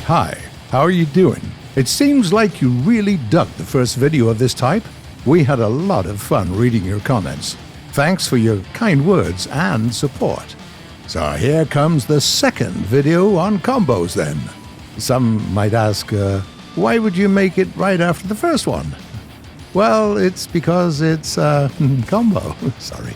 Hi, how are you doing? It seems like you really dug the first video of this type. We had a lot of fun reading your comments. Thanks for your kind words and support. So here comes the second video on combos then. Some might ask, why would you make it right after the first one? Well, it's because it's combo. Sorry.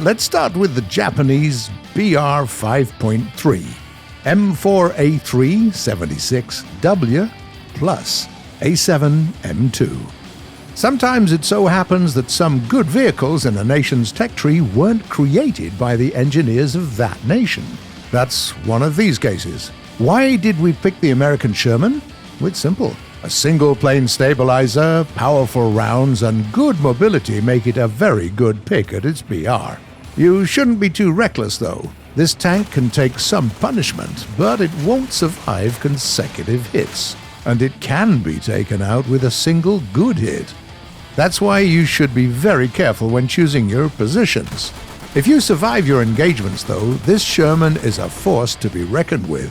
Let's start with the Japanese BR 5.3 M4A376W plus A7M2. Sometimes it so happens that some good vehicles in a nation's tech tree weren't created by the engineers of that nation. That's one of these cases. Why did we pick the American Sherman? It's simple. A single-plane stabilizer, powerful rounds, and good mobility make it a very good pick at its BR. You shouldn't be too reckless, though. This tank can take some punishment, but it won't survive consecutive hits, and it can be taken out with a single good hit. That's why you should be very careful when choosing your positions. If you survive your engagements, though, this Sherman is a force to be reckoned with.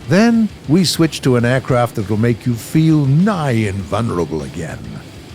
Then we switch to an aircraft that will make you feel nigh invulnerable again.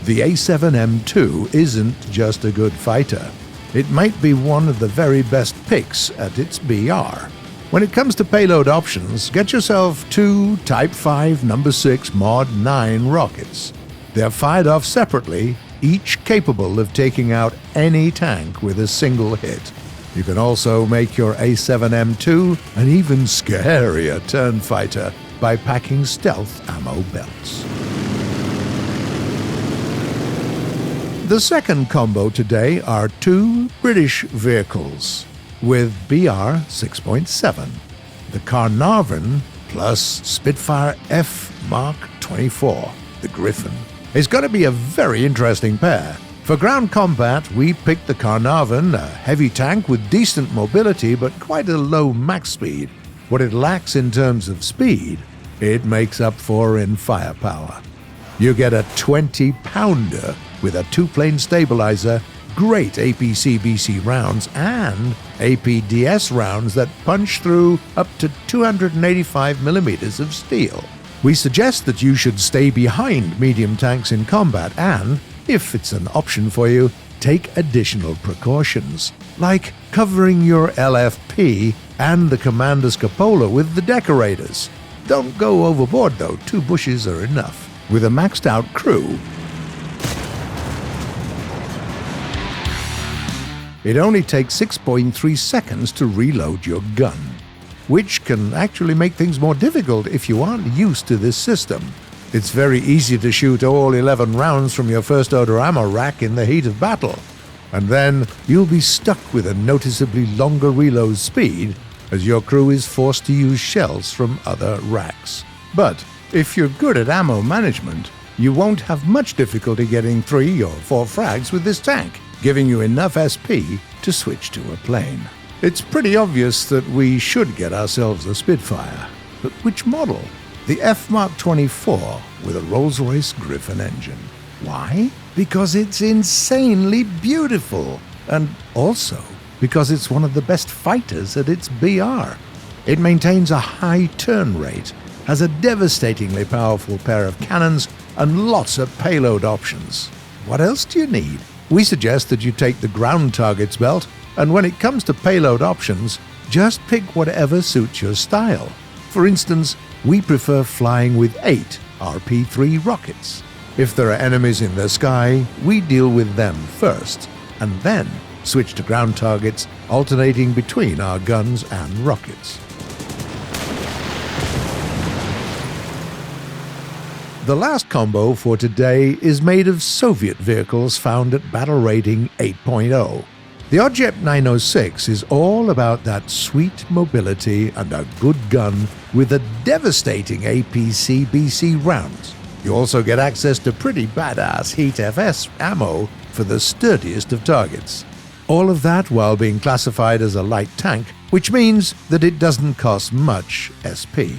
The A7M2 isn't just a good fighter. It might be one of the very best picks at its BR. When it comes to payload options, get yourself two Type 5 No. 6 Mod 9 rockets. They're fired off separately, each capable of taking out any tank with a single hit. You can also make your A7M2 an even scarier turn fighter by packing stealth ammo belts. The second combo today are two British vehicles with BR 6.7. The Carnarvon plus Spitfire F Mark 24, the Griffin. It's going to be a very interesting pair. For ground combat, we picked the Carnarvon, a heavy tank with decent mobility but quite a low max speed. What it lacks in terms of speed, it makes up for in firepower. You get a 20-pounder with a two-plane stabilizer, great APC-BC rounds, and APDS rounds that punch through up to 285mm of steel. We suggest that you should stay behind medium tanks in combat and, if it's an option for you, take additional precautions, like covering your LFP and the commander's cupola with the decorators. Don't go overboard though, 2 bushes are enough. With a maxed out crew, it only takes 6.3 seconds to reload your gun, which can actually make things more difficult if you aren't used to this system. It's very easy to shoot all 11 rounds from your first order ammo rack in the heat of battle, and then you'll be stuck with a noticeably longer reload speed as your crew is forced to use shells from other racks. But if you're good at ammo management, you won't have much difficulty getting 3 or 4 frags with this tank, giving you enough SP to switch to a plane. It's pretty obvious that we should get ourselves a Spitfire, but which model? The F Mark 24 with a Rolls-Royce Griffin engine. Why? Because it's insanely beautiful, and also because it's one of the best fighters at its BR. It maintains a high turn rate, has a devastatingly powerful pair of cannons, and lots of payload options. What else do you need? We suggest that you take the ground targets belt, and when it comes to payload options, just pick whatever suits your style. For instance, we prefer flying with 8 RP-3 rockets. If there are enemies in the sky, we deal with them first, and then switch to ground targets, alternating between our guns and rockets. The last combo for today is made of Soviet vehicles found at Battle Rating 8.0. The Object 906 is all about that sweet mobility and a good gun with a devastating APC-BC rounds. You also get access to pretty badass Heat FS ammo for the sturdiest of targets. All of that while being classified as a light tank, which means that it doesn't cost much SP.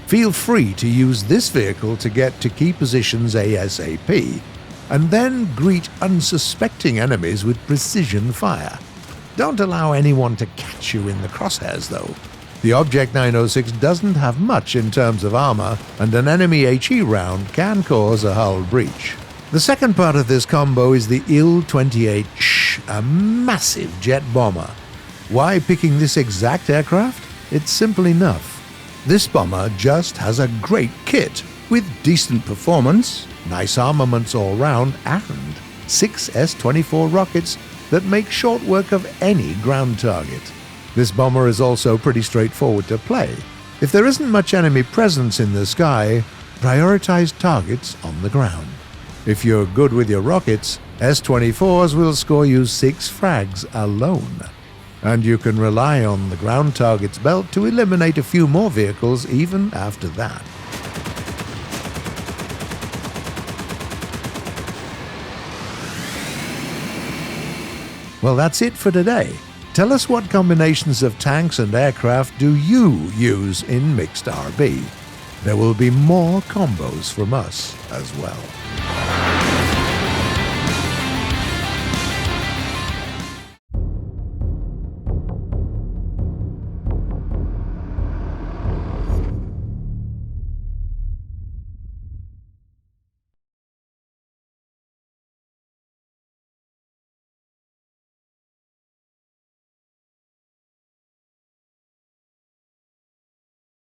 Feel free to use this vehicle to get to key positions ASAP. and then greet unsuspecting enemies with precision fire. Don't allow anyone to catch you in the crosshairs, though. The Object 906 doesn't have much in terms of armor, and an enemy HE round can cause a hull breach. The second part of this combo is the Il-28Sh, a massive jet bomber. Why picking this exact aircraft? It's simple enough. This bomber just has a great kit, with decent performance, nice armaments all round, and 6 S-24 rockets that make short work of any ground target. This bomber is also pretty straightforward to play. If there isn't much enemy presence in the sky, prioritize targets on the ground. If you're good with your rockets, S-24s will score you 6 frags alone. And you can rely on the ground target's belt to eliminate a few more vehicles even after that. Well, that's it for today. Tell us what combinations of tanks and aircraft do you use in Mixed RB? There will be more combos from us as well.